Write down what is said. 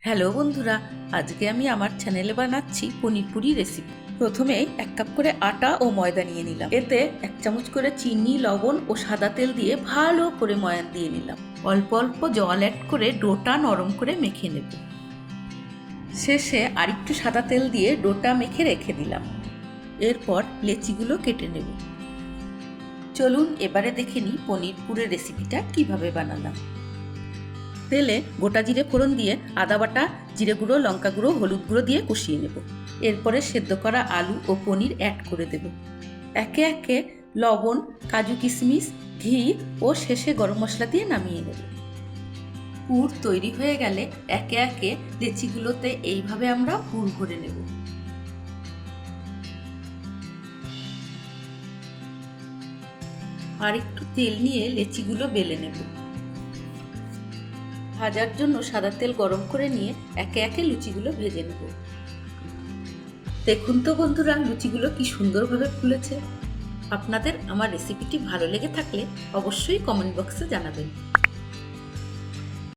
Hello বন্ধুরা, আজকে আমি আমার চ্যানেলে বানাচ্ছি পনির পুরি রেসিপি। প্রথমে 1 কাপ করে আটা ও ময়দা নিয়ে নিলাম। এতে 1 চামচ করে চিনি, লবণ ও সাদা তেল দিয়ে ভালো করে ময়ান দিয়ে নিলাম। অল্প অল্প জল অ্যাড করে ডোটা নরম করে মেখে নেব। শেষে আরেকটু সাদা তেল দিয়ে ডোটা মেখে রেখে দিলাম। এরপর লেচিগুলো কেটে নেব। চলুন এবারে দেখে নিই পনির পুরের রেসিপিটা কিভাবে বানালাম। তেলে গোটা জিরে ফোড়ন দিয়ে আদা বাটা, জিরে গুঁড়ো, লঙ্কা গুঁড়ো, হলুদ গুঁড়ো দিয়ে কষিয়ে নেব। এরপরে সেদ্ধ করা আলু ও পনির অ্যাড করে দেব। একে একে লবণ, কাজু কিশমিশ, ঘি ও শেষে গরম মশলা দিয়ে নামিয়ে নেব। পুর তৈরি হয়ে গেলে একে একে লেচিগুলোতে এইভাবে আমরা পুর ভরে নেব। আর একটু তেল নিয়ে লেচিগুলো বেলে নেব। ভাজার জন্য সাদা তেল গরম করে নিয়ে একে একে লুচিগুলো ভেজে নেব। দেখুন তো বন্ধুরা, লুচিগুলো কি সুন্দরভাবে ফুলেছে। আপনাদের আমার রেসিপিটি ভালো লেগে থাকলে অবশ্যই কমেন্ট বক্সে জানাবেন।